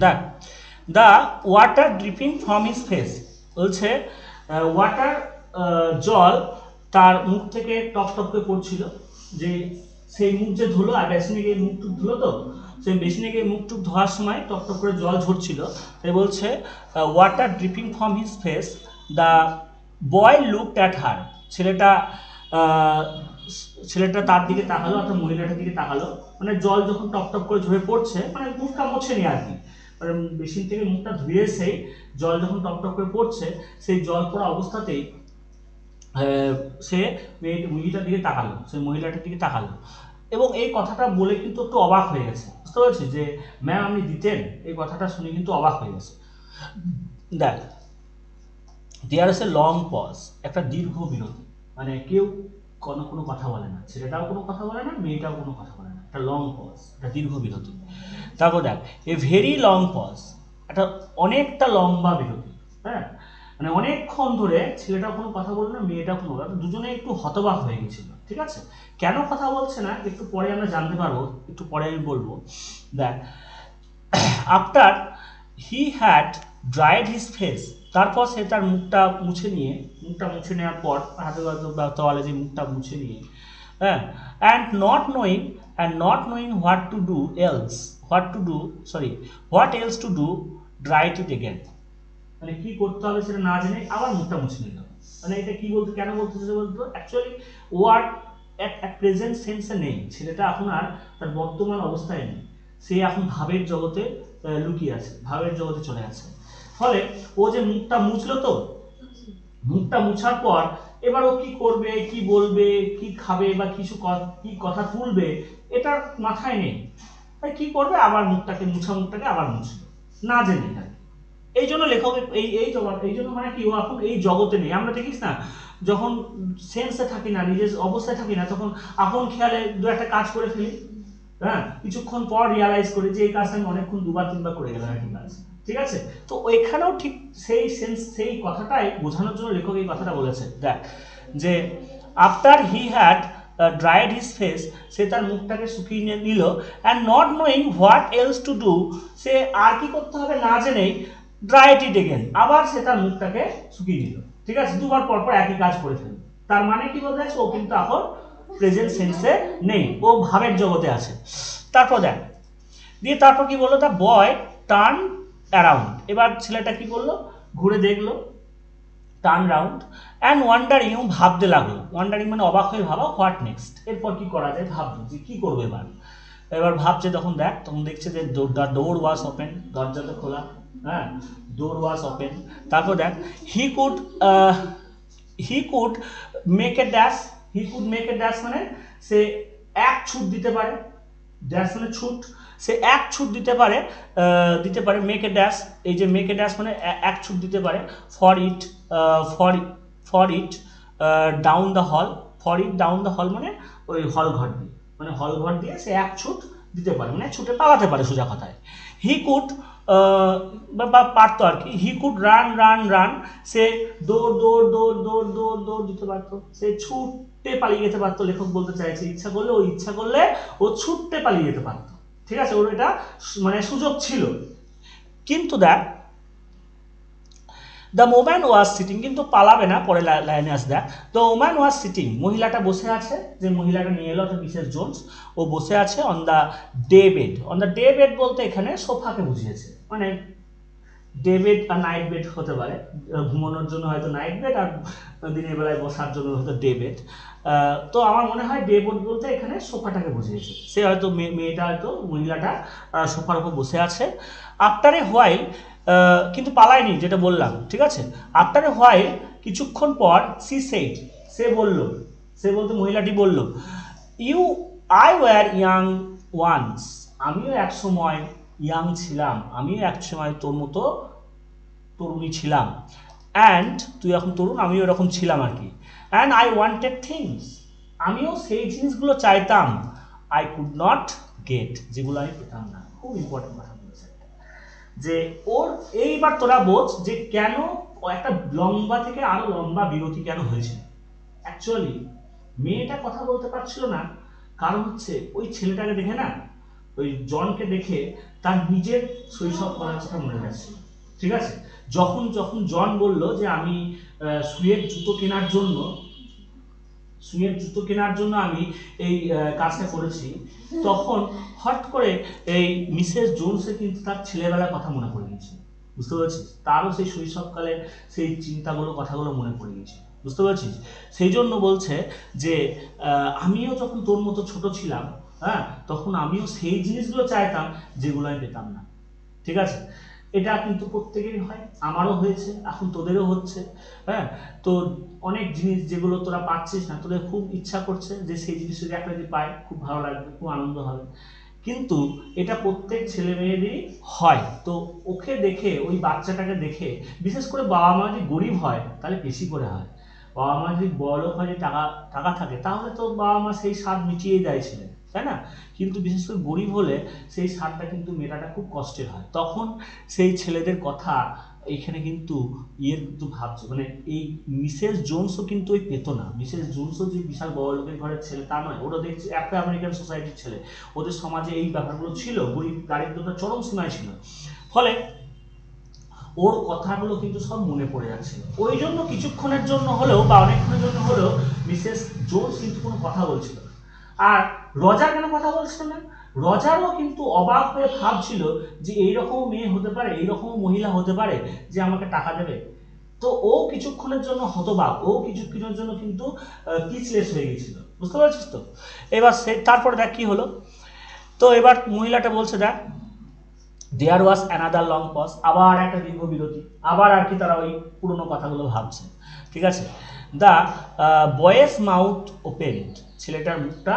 দেখ, the water dripping from his face, বলছে water, জল তার মুখ থেকে টপ টপ করে পড়ছিল, যে সেই মুখ যে ধুলো, আর বেসিনে গিয়ে মুখ টুক ধুলো, তো সেই বেসিনে গিয়ে মুখ টুক ধোয়ার সময় টপ টপ করে জল ঝরছিল, তাই বলছে water dripping from his face, the boy looked at her, ছেলেটা আহ, ছেলেটা তার দিকে তাকালো, অর্থাৎ মহিলাটার দিকে তাকালো, মানে জল যখন টপ টপ করে ঝরে পড়ছে, মানে মুখটা মোছেনি আর কি, মানে বেসিন থেকে মুখটা ধুয়ে এসেই জল যখন টপ টপ করে পড়ছে, সেই জল পড়া অবস্থাতেই সে মহিলাটার দিকে তাকালো, সেই মহিলাটার দিকে তাকালো, এবং এই কথাটা বলে কিন্তু একটু অবাক হয়ে গেছে, বুঝতে পারছি যে ম্যাম আপনি দিতেন, এই কথাটা শুনে কিন্তু অবাক হয়ে গেছে। দেখ, there is a long pause, একটা দীর্ঘ বিরতি, মানে কেউ কোনো কোনো কথা বলে না, ছেলেটাও কোনো কথা বলে না, মেয়েটাও কোনো কথা বলে না, একটা লং পজ, একটা দীর্ঘ বিরতি। তারপর দেখ, এ ভেরি লং পজ, একটা অনেকটা লম্বা বিরতি, হ্যাঁ, মানে অনেকক্ষণ ধরে ছেলেটাও কোনো কথা বললো না, মেয়েটাও কোনো কথা, দুজনে একটু হতবাক হয়ে গেছিল, ঠিক আছে। কেন কথা বলছে না একটু পরে আমরা জানতে পারবো, একটু পরে আমি বলবো। দেখ, after he had dried his face, তারপর সে তার মুখটা মুছে নেওয়ার পর হাতে তোয়ালে যে মুখটা মুছে নিয়ে, হ্যাঁ, and not knowing what to do sorry what else to do, dried it again, মানে কি করতে হবে সেটা না জেনে আবার মুখটা মুছে নিল। মানে এটা কি বলতো, কেন বলতেছে বলতো, অ্যাকচুয়ালি ওয়ার্ড এক প্রেজেন্ট সেন্সে নেই, ছেলেটা এখন আর তার বর্তমান অবস্থায় নেই, সে এখন ভাবের জগতে লুকিয়ে আছে, ভাবের জগতে চলে আছে। ফলে ও যে মুখটা মুছলো, তো মুখটা মুছার পর এবার ও কি করবে, কি বলবে, কি খাবে, বা কিছু কি কথা তুলবে, এটা মাথায় নেই, তাই কি করবে, আবার মুখটাকে আবার মুছলো, না জেনে আর কি। এই জন্য লেখক এই জন্য মানে কি, ও এখন এই জগতে নেই। আমরা দেখিস না, যখন সেন্সে থাকি না, নিজের অবস্থায় থাকি না, তখন আপন খেয়ালে দু একটা কাজ করে ফেলি, হ্যাঁ, কিছুক্ষণ পর রিয়ালাইজ করি যে এই কাজটা আমি অনেকক্ষণ দুবার তিনবার করে গেলাম একই কাজ, ঠিক আছে। তো এখানেও ঠিক সেই কথাটাই বোঝানোর জন্য লেখক এই কথাটা বলেছে। দেখ, যে after he had dried his face, সে তার মুখটাকে শুকিয়ে নিল, and not knowing what else to do, সে আর কি করতে হবে না জেনেই, ড্রাইড ইট এগেন, আবার সে তার মুখটাকে শুকিয়ে দিল, ঠিক আছে, দুবার পর পর একই কাজ করে ফেলল। তার মানে কি বলতে চাইছে, ও কিন্তু এখন প্রেজেন্ট সেন্সে নেই, ও ভাবের জগতে আছে। তারপর দেখ, দিয়ে তারপর কি বললো, দ্য বয় টার্ন অ্যারাউন্ড, এবার ছেলেটা কি করলো, ঘুরে দেখলো, টার্ন রাউন্ড, অ্যান্ড ওয়ান্ডারিং, ভাবতে লাগলো, ওয়ান্ডারিং মানে অবাক হয়ে ভাবা, হোয়াট নেক্সট, এরপর কি করা যায়, ভাবলো যে কি করবো এবার। এবার ভাবছে, তখন দেখছে যে দ্য ডোর ওয়াজ ওপেন, দরজা তো খোলা, হ্যাঁ, ডোর ওয়াজ ওপেন। তারপর দেখ, he could he could make a dash, মানে সে এক ছুট দিতে পারে, ড্যাশ মানে ছুট, সে এক ছুট দিতে পারে মেক এ ড্যাশ, এই যে মেক এ ড্যাশ মানে এক ছুট দিতে পারে, for it for for it down the hall, মানে ওই হল ঘর দিয়ে, মানে হল ঘর দিয়ে সে এক ছুট দিতে পারে, মানে ছুটে পালাতে পারে সোজা কথায়। হি কুড বা পারতো আর কি, হি কুড রান, সে দৌড় দিতে পারতো, সে ছুটতে পালিয়ে যেতে পারতো, লেখক বলতে চাইছে ইচ্ছা করলে ও ছুটতে পালিয়ে যেতে পারতো, ঠিক আছে, ওর এটা মানে সুযোগ ছিল। কিন্তু দেখ, দ্য ওম্যান ওয়াজ সিটিং, কিন্তু পালাবে না, পরে লাইনে আসে, দেখ, দ্য ওম্যান ওয়াজ সিটিং, মহিলাটা বসে আছে, যে মহিলাটা নিয়ে এলো মিসেস জোন্স, ও বসে আছে অন দ্য ডে বেড বলতে এখানে সোফাকে বুঝিয়েছে, মানে ডে বেড আর নাইট বেড হতে পারে, ঘুমানোর জন্য হয়তো নাইট বেড, আর দিনের বেলায় বসার জন্য হয়তো ডে বেড। তো আমার মনে হয় ডে বেড বলতে এখানে সোফাটাকে বুঝিয়েছে, সে হয়তো মেয়েটা হয়তো মহিলাটা সোফার উপর বসে আছে। আফটার এ হোয়াইল, কিন্তু পালায়নি, যেটা বললাম, ঠিক আছে। আফটার এ হোয়াইল, কিছুক্ষণ পর, সে বলতে মহিলাটি বলল, you I were young once, আমিও এক সময় ইয়াং ছিলাম, আমিও এক সময় তোর মতো তরুণী ছিলাম, অ্যান্ড তুই এখন তরুণ, আমিও এরকম ছিলাম আর কি, অ্যান্ড আই ওয়ান্টেড থিংস, আমিও সেই জিনিসগুলো চাইতাম, আই কুড নট গেট, যেগুলো আমি পেতাম না। খুব ইম্পর্টেন্ট কথা বলেছে, যে ওর এইবার তোরা বোঝ যে কেন একটা লম্বা থেকে আরো লম্বা বিরতি কেন হয়েছিল। অ্যাকচুয়ালি মেয়েটা কথা বলতে পারছিল না, কারণ হচ্ছে ওই ছেলেটাকে দেখে না, ওই জনকে দেখে তার নিজের শৈশব করার কথা মনে যাচ্ছে। ঠিক আছে, যখন যখন জন বলল যে আমি সুয়ের জুতো কেনার জন্য আমি এই কাজটা করেছি, তখন হট করে এই মিসেস জোনসের কিন্তু তার ছেলেবেলার কথা মনে পড়ে গেছে। বুঝতে পারছিস, তারও সেই শৈশবকালের সেই চিন্তাগুলো কথাগুলো মনে পড়ে গেছে। বুঝতে পারছিস, সেই জন্য বলছে যে আমিও যখন তোর মতো ছোট ছিলাম, হ্যাঁ, তখন আমিও সেই জিনিসগুলো চাইতাম যেগুলো আমি পেতাম না। ঠিক আছে, এটা কিন্তু প্রত্যেকেরই হয়, আমারও হয়েছে, এখন তোদেরও হচ্ছে। হ্যাঁ, তো অনেক জিনিস যেগুলো তোরা পাচ্ছিস না, তোদের খুব ইচ্ছা করছে যে সেই জিনিসটা একটা যদি পায় খুব ভালো লাগবে, খুব আনন্দ হবে। কিন্তু এটা প্রত্যেক ছেলে মেয়েদেরই হয়। তো ওকে দেখে, ওই বাচ্চাটাকে দেখে, বিশেষ করে বাবা মা যদি গরিব হয় তাহলে বেশি করে হয়। বাবা মা যদি বড়লোক হয়, টাকা টাকা থাকে, তাহলে তো বাবা মা সেই স্বাদ মিটিয়ে দেয় ছেলে, তাই না? কিন্তু বিশেষ করে গরিব হলে সেই স্বাদটা কিন্তু মেটাটা খুব কষ্টের হয়। তখন সেই ছেলেদের কথা এইখানে কিন্তু কিন্তু ভাবছে, মানে এই মিসেস জোনসও কিন্তু ওই পেত না। মিসেস জোনসও যে বিশাল বড় লোকের ঘরের ছেলে তা নয়, ওরা দেখছে একটা আমেরিকান সোসাইটির ছেলে, ওদের সমাজে এই ব্যাপারগুলো ছিল, গরিব দারিদ্রতা চরম সীমায় ছিল। ফলে ওর কথাগুলো কিন্তু সব মনে পড়ে যাচ্ছে। ওই জন্য কিছুক্ষণের জন্য হলেও বা অনেকক্ষণের জন্য হলেও মিসেস জোনস কিন্তু কোনো কথা বলছিল না। আর রজার কেন কথা বলছিল না? রজারও কিন্তু অবাক হয়ে ভাবছিল যে এইরকম মেয়ে হতে পারে, এইরকম মহিলা হতে পারে যে আমাকে টাকা দেবে। তো ও কিছুক্ষণের জন্য হতবাক, ও কিছুক্ষণের জন্য কিন্তু পিচলেস হয়ে গেছিল। বুঝতে পারছিস তো? এবার তারপরে দেখ কি হলো। তো এবার মহিলাটা বলছে, দেখ দেয়ার ওয়াজ অ্যানাদার লং পজ, আবার একটা দীর্ঘ বিরতি, আবার আর কি তারা ওই পুরনো কথাগুলো ভাবছে। ঠিক আছে, দ্য বয়েস মাউথ ওপেন্ড, ছেলেটার মুখটা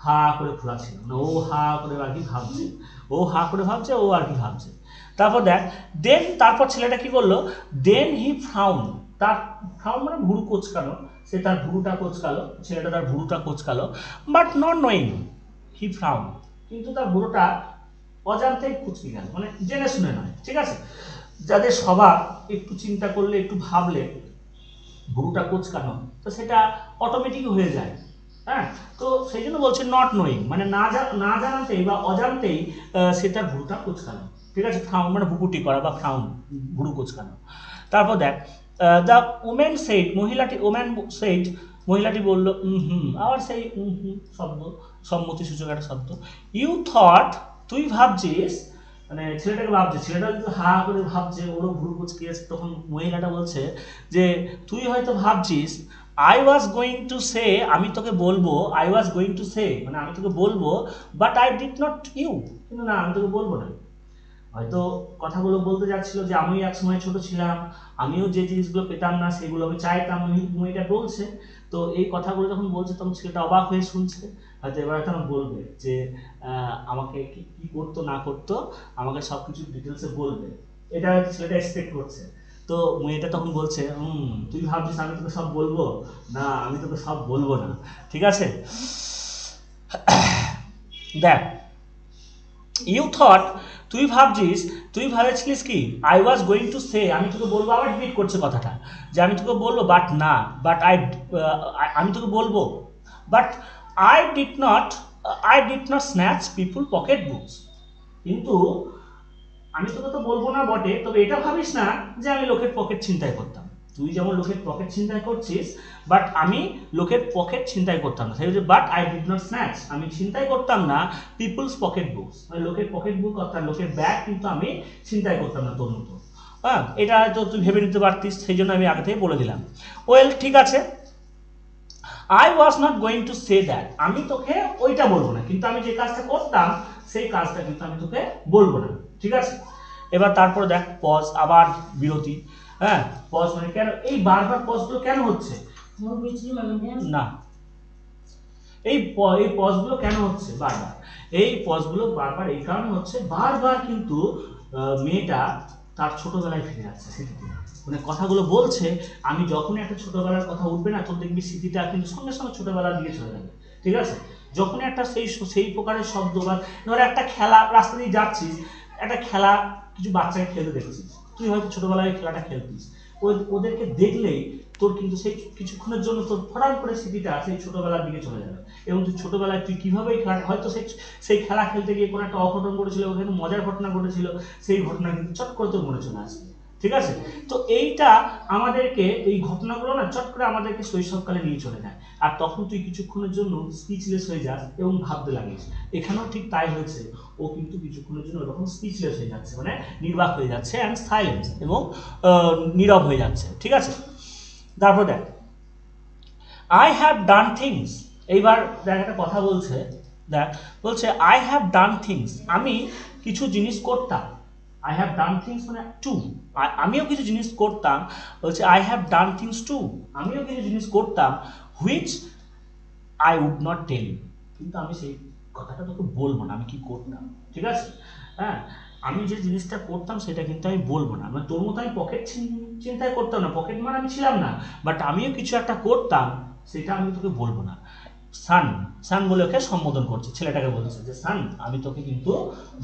হা করে খোলা ছিল, মানে ও হা করে আর কি ভাবছে, ও আর কি ভাবছে। তারপর দেখ তারপর ছেলেটা কি করলো, দেন হি ফ্রাউন, তার ফ্রাউন মানে ভুরু কোচকানো, সে তার ভুরুটা কোচকালো, ছেলেটা তার ভুরুটা কোচকালো, but not knowing he frown, কিন্তু তার ভুরুটা অজান্তেই কুচকে গেল, মানে জেনে শুনে নয়। ঠিক আছে, যাদের স্বভাব একটু চিন্তা করলে, একটু ভাবলে ভুরুটা কোচকানো, তো সেটা অটোমেটিক হয়ে যায়। হ্যাঁ, তো সেই জন্য বলছে নট নোয়িং, মানে না জানাতেই বা অজান্তেই সে তার ভুরুটা কোচকানো। ঠিক আছে, ফ্রাউন মানে ভুকুটি করা বা ফ্রাউন, ভুরু কোচকানো। তারপর দেখ দ্য ওমেন সেইড, মহিলাটি বলল আবার সেই শব্দ, সম্মতিসূচক একটা শব্দ। ইউ থট, তুই ভাবছিস, মানে ছেলেটাকে ভাবছে, ছেলেটা কিন্তু হা করে ভাবছে, ওরও ভুরু কুচকে আছে। তখন মহিলাটা বলছে যে তুই হয়তো ভাবছিস I was going to say, আমি তোকে বলবো, I was going to say মানে আমি তোকে বলবো, but I did not you, কিন্তু না আমি তোকে বলবো না। হয়তো কথাগুলো বলতে যাচ্ছিল যে আমি এক সময় ছোট ছিলাম, আমিও যে জিনিসগুলো পেতাম না সেগুলো আমি চাইতাম, মেয়েটা বলছে। তো এই কথাগুলো যখন বলছে তখন ছেলেটা অবাক হয়ে শুনছে। হয়তো এবার তখন বলবে যে আমাকে কি করতো না করতো, আমাকে সব কিছু ডিটেলসে বলবে, এটা হয়তো ছেলেটা এক্সপেক্ট করছে। তো মেয়েটা তখন বলছে তুই ভাবছিস আমি তোকে সব বলবো, না আমি তোকে সব বলবো না। ঠিক আছে, দেখ ইউ থট, তুই ভাবছিস কি, I was going to say, আমি তোকে বলবো, আবার রিপিট করছে কথাটা যে আমি তোকে বলবো, বাট না, বাট আমি তোকে বলবো, but I did not snatch people pocket books, কিন্তু আমি তোকে তো বলবো না বটে, তবে এটা ভাবিস না যে আমি লোকের পকেট ছিনতাই করতাম। তুই যেমন লোকের পকেট ছিনতাই করছিস, বাট আমি লোকের পকেট ছিনতাই করতাম না। সেই but I did not snatch, আমি ছিনতাই করতাম না পিপলস পকেট বুকস, মানে লোকের পকেট বুক অর্থাৎ লোকের ব্যাগ কিন্তু আমি ছিনতাই করতাম না তোর মতো। হ্যাঁ, এটা হয়তো তুই ভেবে নিতে পারতিস, সেই জন্য আমি আগে থেকে বলে দিলাম। ওয়েল, ঠিক আছে, I was not going to say that, আমি তোকে ওইটা বলবো না, কিন্তু আমি যে কাজটা করতাম সেই কাজটা কিন্তু আমি তোকে বলবো না। ঠিক আছে, এবার তারপরে দেখ পজ, আবার বিরতি। হ্যাঁ, পজ মানে কেন এই বারবার পজগুলো কেন হচ্ছে না, এই পজগুলো কেন হচ্ছে বারবার, এই পজগুলো বারবার এই কারণে হচ্ছে, বারবার কিন্তু মেয়েটা তার ছোটবেলায় ফিরে যাচ্ছে স্মৃতিতে, মানে কথাগুলো বলছে, আমি যখনই একটা ছোটবেলার কথা উঠবে না, তোর দেখবি স্মৃতিটা কিন্তু সঙ্গে সঙ্গে ছোটবেলার দিকে চলে যাবে। ঠিক আছে, যখনই একটা সেই প্রকারের শব্দ, বা ধর একটা খেলা, রাস্তা দিয়ে যাচ্ছিস, একটা খেলা কিছু বাচ্চাকে খেলতে দেখছিস, তুই হয়তো ছোটবেলায় খেলাটা খেলতিস, ওদেরকে দেখলেই তোর কিন্তু সেই কিছুক্ষণের জন্য তোর ফটাফট করে স্মৃতিটা সেই ছোটবেলার দিকে চলে যাবে, এবং তুই ছোটবেলায় তুই কিভাবে হয়তো সেই খেলা খেলতে গিয়ে কোনো একটা অঘটন ঘটেছিল, ওখানে মজার ঘটনা ঘটেছিল, সেই ঘটনা কিন্তু চট করে তোর মনে চলে আসবে। ঠিক আছে, তো এইটা আমাদেরকে, এই ঘটনাগুলো না চট করে আমাদেরকে শৈশবকালে নিয়ে চলে যায়, আর তখন তুই কিছুক্ষণের জন্য স্পিচলেস হয়ে যাস এবং ভাবতে লাগিস। এখানেও ঠিক তাই হয়েছে, ও কিন্তু কিছুক্ষণের জন্য ওরকম স্পিচলেস হয়ে যাচ্ছে, মানে নির্বাক হয়ে যাচ্ছে অ্যান্ড সাইলেন্স, এবং নীরব হয়ে যাচ্ছে। ঠিক আছে, তারপর দেখ, আই হ্যাভ ডান থিংস। এইবার দেখ একটা কথা বলছে, দেখ বলছে আই হ্যাভ ডান থিংস, আমি কিছু জিনিস করতাম। আই হ্যাভ ডান থিংস মানে টু, আমিও কিছু জিনিস করতাম। বলছে I have done things too, আমিও কিছু জিনিস করতাম, which I would not tell you, কিন্তু আমি সেই কথাটা তোকে বলবো না আমি কি করতাম। ঠিক আছে, হ্যাঁ, আমি যে জিনিসটা করতাম সেটা কিন্তু আমি বলবো না, মানে তোর মতো আমি পকেট চিন্তায় করতাম না, পকেট মার আমি ছিলাম না, বাট আমিও কিছু একটা করতাম, সেটা আমি তোকে বলবো না। সান, সান বলে ওকে সম্বোধন করছে, ছেলেটাকে বলছে যে সান আমি তোকে কিন্তু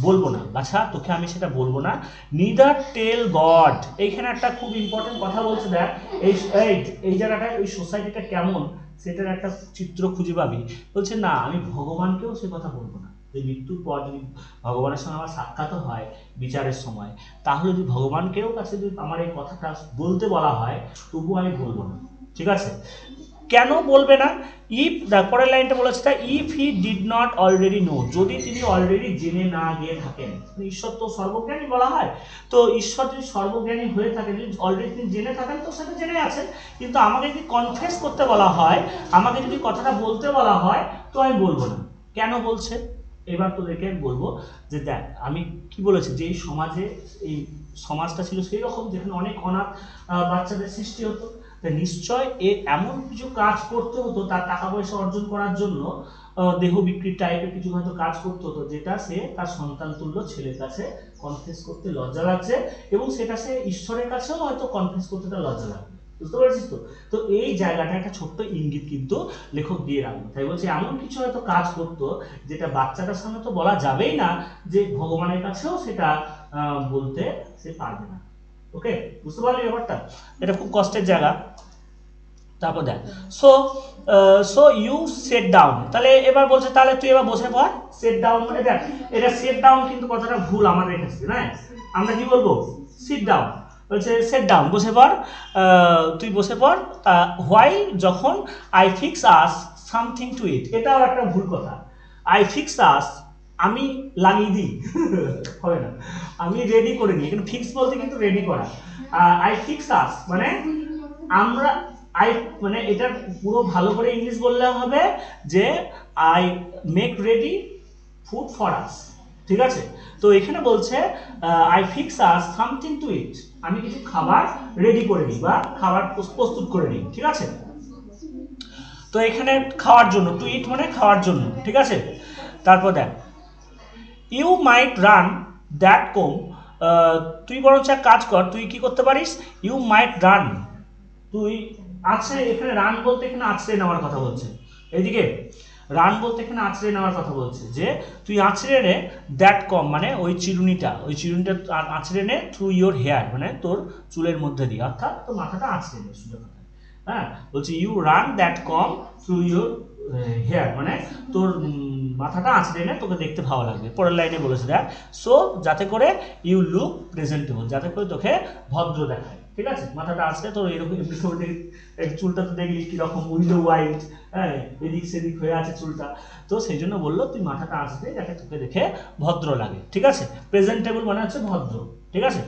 বলবো না, বাছা তোকে আমি সেটা বলবো না। নিদার টেল গড, এইখানে একটা খুব ইম্পর্টেন্ট কথা বলছে, দেখ এই এই জায়গাটায় ওই সোসাইটিটা কেমন সেটার একটা চিত্র খুঁজে পাবি। বলছে না আমি ভগবানকেও সে কথা বলবো না, যে মৃত্যুর পর যদি ভগবানের সঙ্গে আমার সাক্ষাৎ হয় বিচারের সময়, তাহলে যদি ভগবানকেও কাছে যদি আমার এই কথাটা বলতে বলা হয় তবুও আমি বলবো না। ঠিক আছে, কেন বলবে না? ইফ, পরের লাইনটা বলেছে তা, if he did not already no, যদি তিনি অলরেডি জেনে না গিয়ে থাকেন। ঈশ্বর তো সর্বজ্ঞানী বলা হয়, তো ঈশ্বর যদি সর্বজ্ঞানী হয়ে থাকে, যদি অলরেডি তিনি জেনে থাকেন তো সেটা জেনে আছেন, কিন্তু আমাকে যদি কনফেস করতে বলা হয়, আমাকে যদি কথাটা বলতে বলা হয় তো আমি বলবো না। কেন বলছে এবার তোদেরকে বলবো, যে দেখ আমি কি বলেছি, যে এই সমাজে, এই সমাজটা ছিল সেই রকম যেখানে অনেক অনাথ বাচ্চাদের সৃষ্টি হতো, নিশ্চয় এমন কিছু কাজ করতে হতো তার টাকা পয়সা অর্জন করার জন্য, দেহ বিক্রির টাইপের কিছু হয়তো কাজ করতে হতো, যেটা সে তার সন্তান তুল্য ছেলের কাছে কনফেস করতে লজ্জা লাগছে, এবং সেটা সে ঈশ্বরের কাছেও হয়তো কনফেস করতে তার লজ্জা লাগবে। বুঝতে পারছিস তো? তো এই জায়গাটা একটা ছোট্ট ইঙ্গিত কিন্তু লেখক দিয়ে রাখলো, তাই বলছে এমন কিছু হয়তো কাজ করতো যেটা বাচ্চাটার সামনে তো বলা যাবেই না, যে ভগবানের কাছেও সেটা বলতে সে পারবে না। ওকে, বুঝতে পারলি ব্যাপারটা? এটা খুব কষ্টের জায়গা। তারপর দেখ, so so you set down, তাহলে এবার বলছে তাহলে তুই এবার বসে পড়। সেট ডাউন মানে দেখ, এটা সেট ডাউন কিন্তু কথাটা ভুল আমাদের কাছে, না আমরা কি বলবো সিট ডাউন, বলছে সেট ডাউন, বসে পড়, তুই বসে পড়। হোয়াই, যখন I fix us something to eat, এটাও একটা ভুল কথা। আই ফিক্স আস, আমি লাগিয়ে দিই হবে না, আমি রেডি করে নিই, এখানে ফিক্স বলতে কিন্তু রেডি করা। আই ফিক্স আস মানে আমরা, আই মানে এটা পুরো ভালো করে ইংলিশ বললে হবে যে I make ready food for us. ঠিক আছে, তো এখানে বলছে I fix us something to eat, আমি কিছু খাবার রেডি করে নিই বা খাবার প্রস্তুত করে নিই। ঠিক আছে, তো এখানে খাওয়ার জন্য, টু ইট মানে খাওয়ার জন্য। ঠিক আছে, তারপর দেখ, ইউ মাইট রান দ্যাট কোম, তুই বরঞ্চ এক কাজ কর, তুই কি করতে পারিস, ইউ মাইট রান, তুই আছড়ে, এখানে রান বলতে এখানে আছড়ে নেওয়ার কথা বলছে, এইদিকে রান বলতে এখানে আছড়ে নেওয়ার কথা বলছে, যে তুই আছড়ে নে দ্যাট কম মানে ওই চিরুনিটা আছড়ে নে থ্রু ইয়োর হেয়ার মানে তোর চুলের মধ্যে দিয়ে, অর্থাৎ তোর মাথাটা আছড়ে নে সুযোগ। হ্যাঁ, বলছি you run that comb through your hair মানে তোর মাথাটা আঁচড়ে নে, তোকে দেখতে ভালো লাগবে। পরের লাইনে বলেছে দেখ, সো যাতে করে ইউ লুক প্রেজেন্টেবল, যাতে করে তোকে ভদ্র দেখায়। ঠিক আছে, মাথাটা আঁচড়ে তোর এরকম চুলটা তো দেখলি কিরকম উইন্ডো ওয়াইড, হ্যাঁ এদিক সেদিক হয়ে আছে চুলটা, তো সেই জন্য বললো তুই মাথাটা আঁচড়ে যাতে তোকে দেখে ভদ্র লাগে। ঠিক আছে, প্রেজেন্টেবল মানে হচ্ছে ভদ্র। ঠিক আছে,